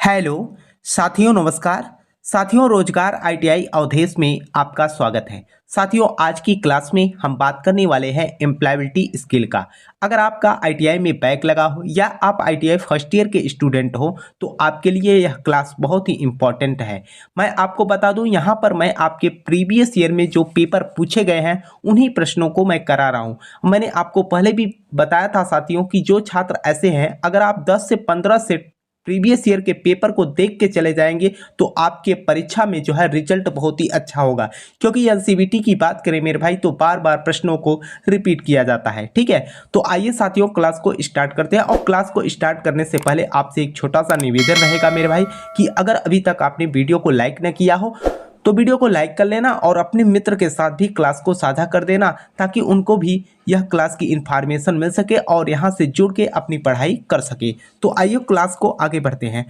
Hello साथियों, नमस्कार साथियों। रोजगार आईटीआई अवधेश में आपका स्वागत है। साथियों, आज की क्लास में हम बात करने वाले हैं एम्प्लॉयबिलिटी स्किल का। अगर आपका आईटीआई में बैक लगा हो या आप आईटीआई फर्स्ट ईयर के स्टूडेंट हो तो आपके लिए यह क्लास बहुत ही इम्पॉर्टेंट है। मैं आपको बता दूं, यहाँ पर मैं आपके प्रीवियस ईयर में जो पेपर पूछे गए हैं उन्हीं प्रश्नों को मैं करा रहा हूँ। मैंने आपको पहले भी बताया था साथियों कि जो छात्र ऐसे हैं, अगर आप 10 से 15 सेट प्रीवियस ईयर के पेपर को देख के चले जाएंगे तो आपके परीक्षा में जो है रिजल्ट बहुत ही अच्छा होगा। क्योंकि एनसीवीटी की बात करें मेरे भाई, तो बार बार प्रश्नों को रिपीट किया जाता है। ठीक है, तो आइए साथियों क्लास को स्टार्ट करते हैं। और क्लास को स्टार्ट करने से पहले आपसे एक छोटा सा निवेदन रहेगा मेरे भाई कि अगर अभी तक आपने वीडियो को लाइक न किया हो तो वीडियो को लाइक कर लेना और अपने मित्र के साथ भी क्लास को साझा कर देना, ताकि उनको भी यह क्लास की इन्फॉर्मेशन मिल सके और यहाँ से जुड़ के अपनी पढ़ाई कर सके। तो आइए क्लास को आगे बढ़ते हैं।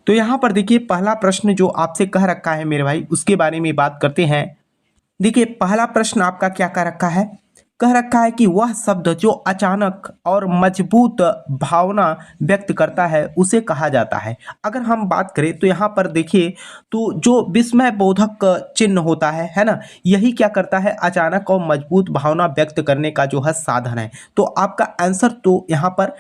तो यहाँ पर देखिए, पहला प्रश्न जो आपसे कह रखा है मेरे भाई, उसके बारे में बात करते हैं। देखिए, पहला प्रश्न आपका क्या कह रखा है? कह रखा है कि वह शब्द जो अचानक और मजबूत भावना व्यक्त करता है उसे कहा जाता है। अगर हम बात करें तो यहाँ पर देखिए, तो जो विस्मय बोधक चिन्ह होता है ना, यही क्या करता है, अचानक और मजबूत भावना व्यक्त करने का जो है साधन है। तो आपका आंसर तो यहाँ पर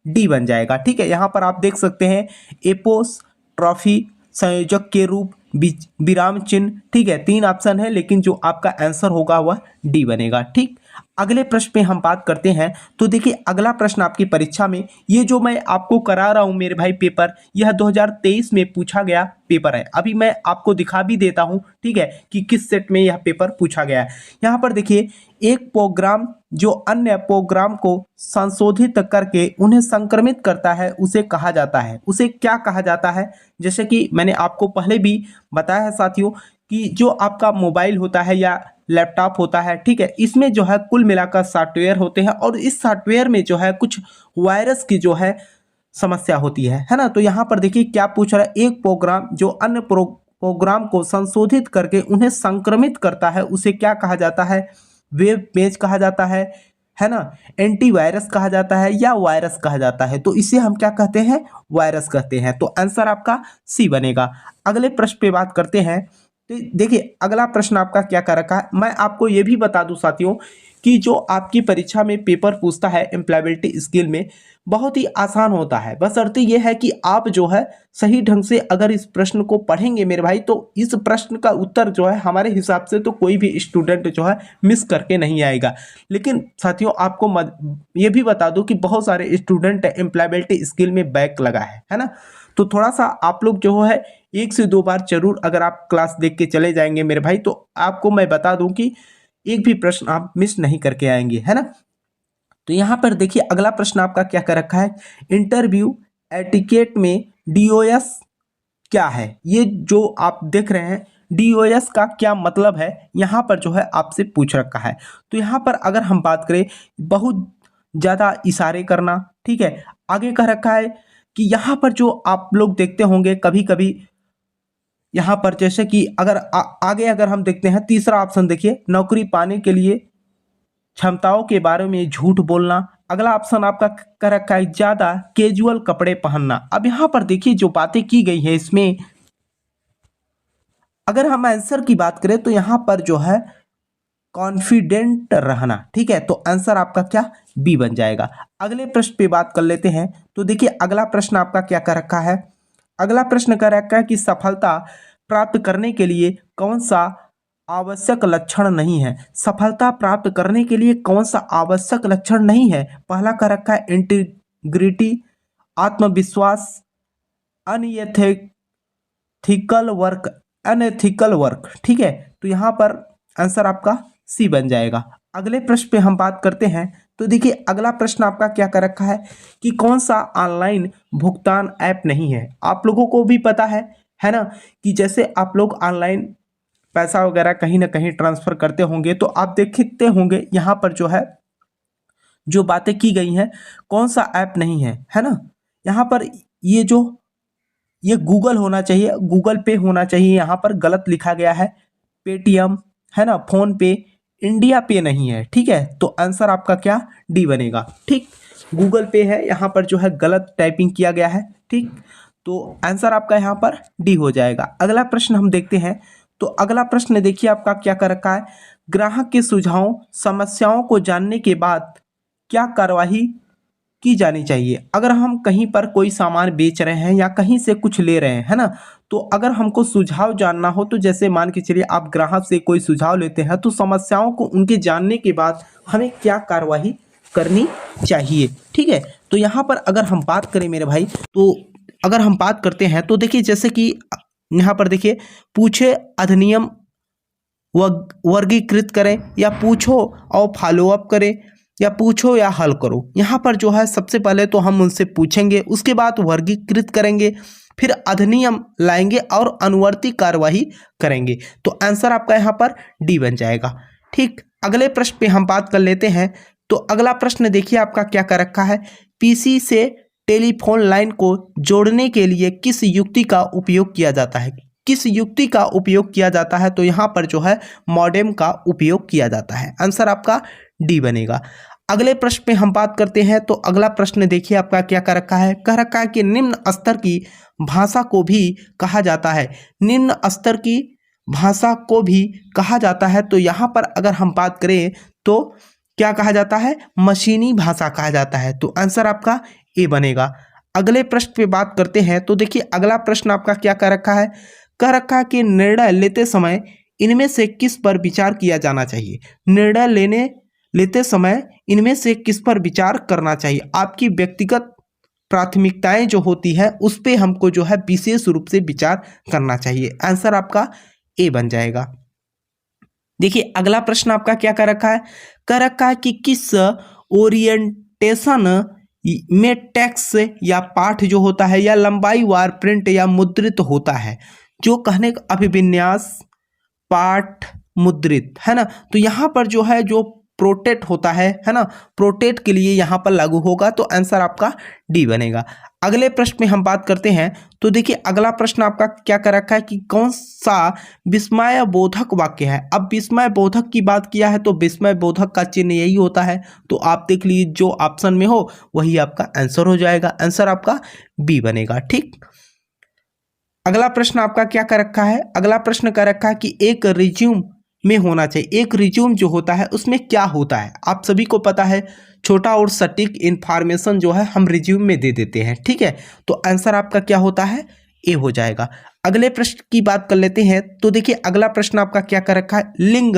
डी बन जाएगा। ठीक है, यहाँ पर आप देख सकते हैं एपोस ट्रॉफी, संयोजक के रूप, विराम चिन्ह। ठीक है, 3 ऑप्शन है, लेकिन जो आपका आंसर होगा वह डी बनेगा। ठीक, अगले प्रश्न पे हम बात करते हैं। तो देखिए, अगला प्रश्न आपकी परीक्षा में, ये जो मैं आपको करा रहा हूं मेरे भाई पेपर, यह 2023 में पूछा गया पेपर है। अभी मैं आपको दिखा भी देता हूं, ठीक है, कि किस सेट में यह पेपर पूछा गया है। यहाँ पर देखिए, एक प्रोग्राम जो अन्य प्रोग्राम को संशोधित करके उन्हें संक्रमित करता है उसे कहा जाता है। उसे क्या कहा जाता है? जैसे कि मैंने आपको पहले भी बताया है साथियों कि जो आपका मोबाइल होता है या लैपटॉप होता है, ठीक है, इसमें जो है कुल मिलाकर सॉफ्टवेयर होते हैं और इस सॉफ्टवेयर में जो है कुछ वायरस की जो है समस्या होती है ना। तो यहाँ पर देखिए क्या पूछ रहा है, एक प्रोग्राम जो अन्य प्रोग्राम को संशोधित करके उन्हें संक्रमित करता है उसे क्या कहा जाता है? वेब पेज कहा जाता है ना, एंटीवायरस कहा जाता है या वायरस कहा जाता है। तो इसे हम क्या कहते हैं? वायरस कहते हैं। तो आंसर आपका सी बनेगा। अगले प्रश्न पे बात करते हैं। तो देखिए, अगला प्रश्न आपका क्या कर रखा है, मैं आपको ये भी बता दूं साथियों कि जो आपकी परीक्षा में पेपर पूछता है एम्प्लॉयबिलिटी स्किल में, बहुत ही आसान होता है। बशर्ते ये है कि आप जो है सही ढंग से अगर इस प्रश्न को पढ़ेंगे मेरे भाई, तो इस प्रश्न का उत्तर जो है हमारे हिसाब से तो कोई भी स्टूडेंट जो है मिस करके नहीं आएगा। लेकिन साथियों आपको ये भी बता दूं कि बहुत सारे स्टूडेंट एम्प्लॉयबिलिटी स्किल में बैक लगा है ना। तो थोड़ा सा आप लोग जो है 1 से 2 बार जरूर अगर आप क्लास देख के चले जाएंगे मेरे भाई, तो आपको मैं बता दूं कि एक भी प्रश्न आप मिस नहीं करके आएंगे, है ना। तो यहाँ पर देखिए, अगला प्रश्न आपका क्या कर रखा है, इंटरव्यू एटिकेट में डीओएस क्या है? ये जो आप देख रहे हैं डीओएस का क्या मतलब है, यहाँ पर जो है आपसे पूछ रखा है। तो यहाँ पर अगर हम बात करें, बहुत ज़्यादा इशारे करना, ठीक है। आगे कह रखा है कि यहाँ पर जो आप लोग देखते होंगे कभी कभी, यहाँ पर जैसे कि अगर आगे अगर हम देखते हैं, तीसरा ऑप्शन देखिए, नौकरी पाने के लिए क्षमताओं के बारे में झूठ बोलना। अगला ऑप्शन आपका कर रखा है ज्यादा कैजुअल कपड़े पहनना। अब यहाँ पर देखिए जो बातें की गई है इसमें, अगर हम आंसर की बात करें तो यहाँ पर जो है कॉन्फिडेंट रहना, ठीक है। तो आंसर आपका क्या? बी बन जाएगा। अगले प्रश्न पे बात कर लेते हैं। तो देखिए, अगला प्रश्न आपका क्या कर रखा है, अगला प्रश्न कर रखा है कि सफलता प्राप्त करने के लिए कौन सा आवश्यक लक्षण नहीं है? सफलता प्राप्त करने के लिए कौन सा आवश्यक लक्षण नहीं है? पहला कर रखा है इंटीग्रिटी, आत्मविश्वास, अनएथिकल वर्क, अनएथिकल वर्क, ठीक है। तो यहाँ पर आंसर आपका सी बन जाएगा। अगले प्रश्न पे हम बात करते हैं। तो देखिए, अगला प्रश्न आपका क्या कर रखा है कि कौन सा ऑनलाइन भुगतान ऐप नहीं है? आप लोगों को भी पता है ना, कि जैसे आप लोग ऑनलाइन पैसा वगैरह कहीं ना कहीं ट्रांसफर करते होंगे, तो आप देखते होंगे यहाँ पर जो है जो बातें की गई हैं, कौन सा ऐप नहीं है ना। यहाँ पर ये गूगल होना चाहिए, गूगल पे होना चाहिए, यहाँ पर गलत लिखा गया है। पेटीएम है ना, फोन पे, इंडिया पे नहीं है, ठीक है। तो आंसर आपका क्या? डी बनेगा। ठीक, गूगल पे है, यहाँ पर जो है गलत टाइपिंग किया गया है। ठीक, तो आंसर आपका यहाँ पर डी हो जाएगा। अगला प्रश्न हम देखते हैं। तो अगला प्रश्न देखिए आपका क्या कर रखा है, ग्राहक के सुझाव समस्याओं को जानने के बाद क्या कार्यवाही की जानी चाहिए। अगर हम कहीं पर कोई सामान बेच रहे हैं या कहीं से कुछ ले रहे हैं, है ना, तो अगर हमको सुझाव जानना हो तो जैसे मान के चलिए आप ग्राहक से कोई सुझाव लेते हैं तो समस्याओं को उनके जानने के बाद हमें क्या कार्यवाही करनी चाहिए। ठीक है, तो यहाँ पर अगर हम बात करें मेरे भाई, तो अगर हम बात करते हैं तो देखिए जैसे कि यहाँ पर देखिए पूछे अधिनियम वर्गीकृत करें या पूछो और फॉलो अप करें या पूछो या हल करो। यहाँ पर जो है सबसे पहले तो हम उनसे पूछेंगे, उसके बाद वर्गीकृत करेंगे, फिर अधिनियम लाएंगे और अनुवर्ती कार्यवाही करेंगे। तो आंसर आपका यहाँ पर डी बन जाएगा। ठीक, अगले प्रश्न पे हम बात कर लेते हैं। तो अगला प्रश्न देखिए आपका क्या कर रखा है, पीसी से टेलीफोन लाइन को जोड़ने के लिए किस युक्ति का उपयोग किया जाता है। किस युक्ति का उपयोग किया जाता है, तो यहाँ पर जो है मॉडेम का उपयोग किया जाता है। आंसर आपका डी बनेगा। अगले प्रश्न पे हम बात करते हैं। तो अगला प्रश्न देखिए आपका क्या कर रखा है, कह रखा है कि निम्न स्तर की भाषा को भी कहा जाता है। निम्न स्तर की भाषा को भी कहा जाता है, तो यहाँ पर अगर हम बात करें तो क्या कहा जाता है, मशीनी भाषा कहा जाता है। तो आंसर आपका ए बनेगा। अगले प्रश्न पे बात करते हैं। तो देखिए अगला प्रश्न आपका क्या कर रखा है, कह रखा है कि निर्णय लेते समय इनमें से किस पर विचार किया जाना चाहिए। निर्णय लेते समय इनमें से किस पर विचार करना चाहिए। आपकी व्यक्तिगत प्राथमिकताएं जो होती है उस पे हमको जो है विशेष रूप से विचार करना चाहिए। आंसर आपका ए बन जाएगा। देखिए अगला प्रश्न आपका क्या कर रखा है, कह रखा है कि किस ओरिएंटेशन में टेक्स्ट या पाठ जो होता है या लंबाई वार प्रिंट या मुद्रित होता है। जो कहने का अभिविन्यास पाठ मुद्रित है ना, तो यहाँ पर जो है जो प्रोटेट होता है ना, प्रोटेट के लिए यहाँ पर लागू होगा। तो आंसर आपका डी बनेगा। अगले प्रश्न में हम बात करते हैं। तो देखिए अगला प्रश्न आपका क्या कर रखा है कि कौन सा विस्मय बोधक वाक्य है। अब विस्मय बोधक की बात किया है तो विस्मय बोधक का चिन्ह यही होता है। तो आप देख लीजिए जो ऑप्शन में हो वही आपका आंसर हो जाएगा। आंसर आपका बी बनेगा। ठीक, अगला प्रश्न आपका क्या कर रखा है, अगला प्रश्न कर रखा है कि एक रिज्यूम में होना चाहिए। एक रिज्यूम जो होता है उसमें क्या होता है, आप सभी को पता है, छोटा और सटीक इंफॉर्मेशन जो है हम रिज्यूम में दे देते हैं। ठीक है, तो आंसर आपका क्या होता है, ए हो जाएगा। अगले प्रश्न की बात कर लेते हैं। तो देखिए अगला प्रश्न आपका क्या कर रखा है, लिंग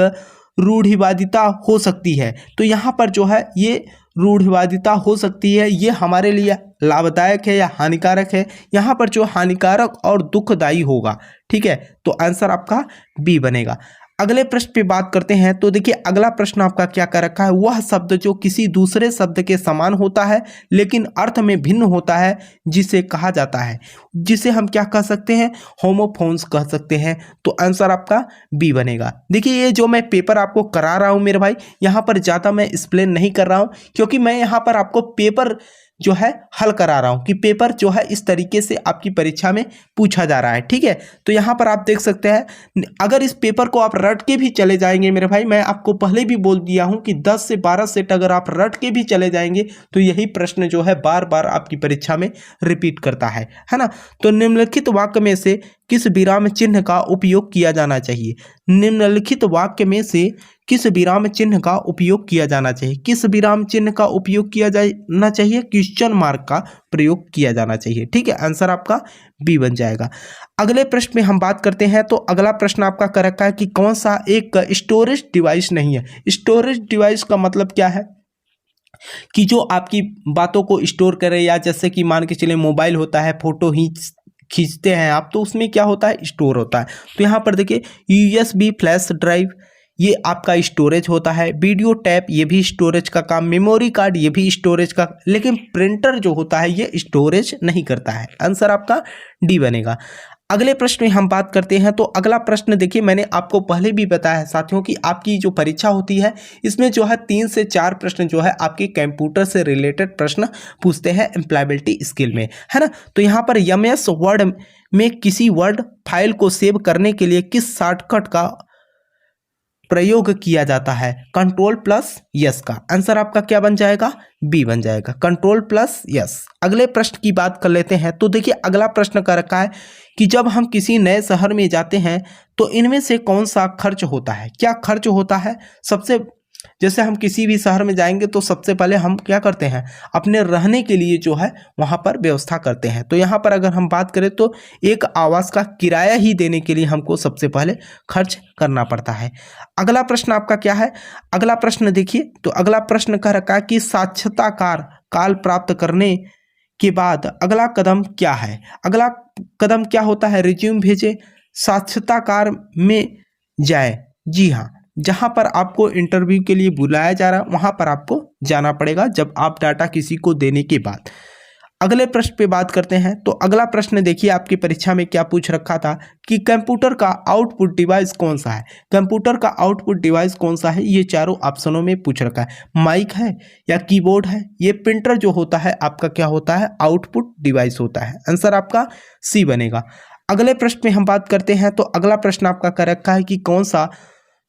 रूढ़िवादिता हो सकती है। तो यहाँ पर जो है ये रूढ़िवादिता हो सकती है, ये हमारे लिए लाभदायक है या हानिकारक है। यहाँ पर जो हानिकारक और दुखदायी होगा। ठीक है, तो आंसर आपका बी बनेगा। अगले प्रश्न पे बात करते हैं। तो देखिए अगला प्रश्न आपका क्या कर रखा है, वह शब्द जो किसी दूसरे शब्द के समान होता है लेकिन अर्थ में भिन्न होता है जिसे कहा जाता है, जिसे हम क्या कह सकते हैं, होमोफोन्स कह सकते हैं। तो आंसर आपका बी बनेगा। देखिए ये जो मैं पेपर आपको करा रहा हूँ मेरे भाई, यहाँ पर ज़्यादा मैं एक्सप्लेन नहीं कर रहा हूँ क्योंकि मैं यहाँ पर आपको पेपर जो है हल करा रहा हूँ कि पेपर जो है इस तरीके से आपकी परीक्षा में पूछा जा रहा है। ठीक है, तो यहाँ पर आप देख सकते हैं, अगर इस पेपर को आप रट के भी चले जाएंगे मेरे भाई, मैं आपको पहले भी बोल दिया हूँ कि 10 से 12 सेट अगर आप रट के भी चले जाएंगे तो यही प्रश्न जो है बार बार आपकी परीक्षा में रिपीट करता है ना। तो निम्नलिखित वाक्य में से किस विराम चिन्ह का उपयोग किया जाना चाहिए। निम्नलिखित वाक्य में से किस विराम चिन्ह का उपयोग किया जाना चाहिए। किस विराम चिन्ह का उपयोग किया जाना चाहिए, क्वेश्चन मार्क का प्रयोग किया जाना चाहिए। ठीक है, आंसर आपका बी बन जाएगा। अगले प्रश्न में हम बात करते हैं। तो अगला प्रश्न आपका कर रखा है कि कौन सा एक स्टोरेज डिवाइस नहीं है। स्टोरेज डिवाइस का मतलब क्या है कि जो आपकी बातों को स्टोर करे, या जैसे कि मान के चलिए मोबाइल होता है, फोटो ही खींचते हैं आप, तो उसमें क्या होता है, स्टोर होता है। तो यहाँ पर देखिए USB फ्लैश ड्राइव ये आपका स्टोरेज होता है, वीडियो टैप ये भी स्टोरेज का काम, मेमोरी कार्ड ये भी स्टोरेज का, लेकिन प्रिंटर जो होता है ये स्टोरेज नहीं करता है। आंसर आपका डी बनेगा। अगले प्रश्न में हम बात करते हैं। तो अगला प्रश्न देखिए मैंने आपको पहले भी बताया है साथियों कि आपकी जो परीक्षा होती है इसमें जो है 3 से 4 प्रश्न जो है आपके कंप्यूटर से रिलेटेड प्रश्न पूछते हैं एम्प्लॉयबिलिटी स्किल में, है ना। तो यहाँ पर MS वर्ड में किसी वर्ड फाइल को सेव करने के लिए किस शॉर्टकट का प्रयोग किया जाता है? कंट्रोल प्लस यस का आंसर आपका क्या बन जाएगा? बी बन जाएगा, कंट्रोल प्लस यस। अगले प्रश्न की बात कर लेते हैं। तो देखिए अगला प्रश्न का रखा है कि जब हम किसी नए शहर में जाते हैं तो इनमें से कौन सा खर्च होता है? क्या खर्च होता है? जैसे हम किसी भी शहर में जाएंगे तो सबसे पहले हम क्या करते हैं? अपने रहने के लिए जो है वहाँ पर व्यवस्था करते हैं। तो यहाँ पर अगर हम बात करें तो एक आवास का किराया ही देने के लिए हमको सबसे पहले खर्च करना पड़ता है। अगला प्रश्न आपका क्या है? अगला प्रश्न देखिए, तो अगला प्रश्न कह रखा है कि साक्षात्कार काल प्राप्त करने के बाद अगला कदम क्या है? अगला कदम क्या होता है? रिज्यूम भेजे, साक्षात्कार में जाए। जी हाँ, जहाँ पर आपको इंटरव्यू के लिए बुलाया जा रहा है वहाँ पर आपको जाना पड़ेगा जब आप डाटा किसी को देने के बाद। अगले प्रश्न पे बात करते हैं। तो अगला प्रश्न देखिए आपकी परीक्षा में क्या पूछ रखा था कि कंप्यूटर का आउटपुट डिवाइस कौन सा है? कंप्यूटर का आउटपुट डिवाइस कौन सा है? ये चारों ऑप्शनों में पूछ रखा है। माइक है या कीबोर्ड है? ये प्रिंटर जो होता है आपका क्या होता है? आउटपुट डिवाइस होता है। आंसर आपका सी बनेगा। अगले प्रश्न में हम बात करते हैं। तो अगला प्रश्न आपका कह रखा है कि कौन सा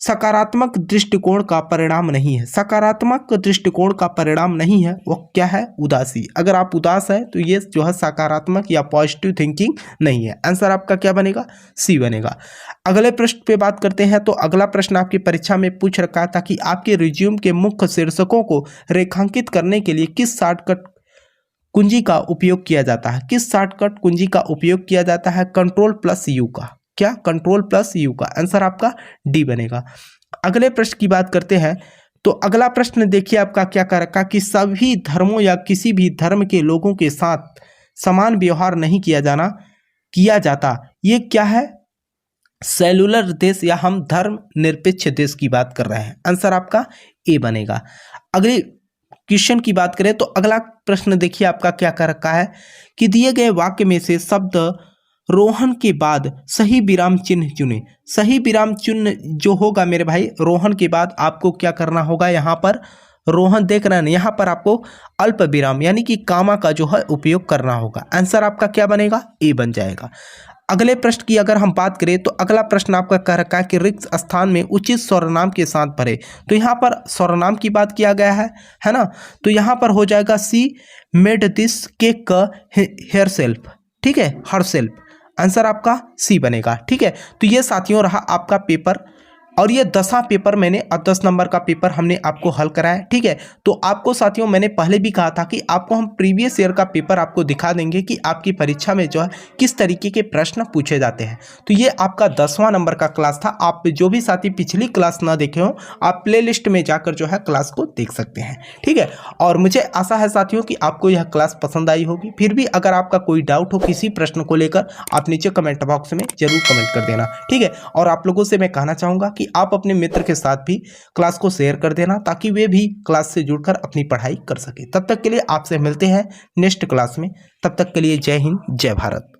सकारात्मक दृष्टिकोण का परिणाम नहीं है? सकारात्मक दृष्टिकोण का परिणाम नहीं है वो क्या है? उदासी। अगर आप उदास हैं तो ये जो है सकारात्मक या पॉजिटिव थिंकिंग नहीं है। आंसर आपका क्या बनेगा? सी बनेगा। अगले प्रश्न पे बात करते हैं। तो अगला प्रश्न आपकी परीक्षा में पूछ रखा था कि आपके रिज्यूम के मुख्य शीर्षकों को रेखांकित करने के लिए किस शॉर्टकट कुंजी का उपयोग किया जाता है? किस शॉर्टकट कुंजी का उपयोग किया जाता है? कंट्रोल प्लस यू का। क्या? कंट्रोल प्लस यू का। आंसर आपका डी बनेगा। अगले प्रश्न की बात करते हैं। तो अगला प्रश्न देखिए आपका क्या कर रखा कि सभी धर्मों या किसी भी धर्म के लोगों के साथ समान व्यवहार नहीं किया जाता। ये क्या है? सेलुलर देश या हम धर्म निरपेक्ष देश की बात कर रहे हैं। आंसर आपका ए बनेगा। अगले क्वेश्चन की बात करें तो अगला प्रश्न देखिए आपका क्या कर रखा है कि दिए गए वाक्य में से शब्द रोहन के बाद सही विराम चिन्ह चुने। सही विराम चिन्ह जो होगा मेरे भाई, रोहन के बाद आपको क्या करना होगा? यहाँ पर रोहन देख रहे हैं, यहाँ पर आपको अल्प विराम यानी कि कामा का जो है उपयोग करना होगा। आंसर आपका क्या बनेगा? ए बन जाएगा। अगले प्रश्न की अगर हम बात करें तो अगला प्रश्न आपका कह रखा है कि रिक्त स्थान में उचित सर्वनाम के साथ भरे। तो यहाँ पर सर्वनाम की बात किया गया है ना? तो यहाँ पर हो जाएगा she made this cake herself. ठीक है, हर सेल्फ। आंसर आपका सी बनेगा। ठीक है, तो ये साथियों रहा आपका पेपर और ये 10वां पेपर मैंने 10 नंबर का पेपर हमने आपको हल कराया। ठीक है, तो आपको साथियों मैंने पहले भी कहा था कि आपको हम प्रीवियस ईयर का पेपर आपको दिखा देंगे कि आपकी परीक्षा में जो है किस तरीके के प्रश्न पूछे जाते हैं। तो ये आपका 10वां नंबर का क्लास था। आप जो भी साथी पिछली क्लास ना देखे हो आप प्ले लिस्ट में जाकर जो है क्लास को देख सकते हैं। ठीक है, और मुझे आशा है साथियों कि आपको यह क्लास पसंद आई होगी। फिर भी अगर आपका कोई डाउट हो किसी प्रश्न को लेकर आप नीचे कमेंट बॉक्स में जरूर कमेंट कर देना। ठीक है, और आप लोगों से मैं कहना चाहूँगा कि आप अपने मित्र के साथ भी क्लास को शेयर कर देना ताकि वे भी क्लास से जुड़कर अपनी पढ़ाई कर सके। तब तक के लिए आपसे मिलते हैं नेक्स्ट क्लास में। तब तक के लिए जय हिंद, जय भारत।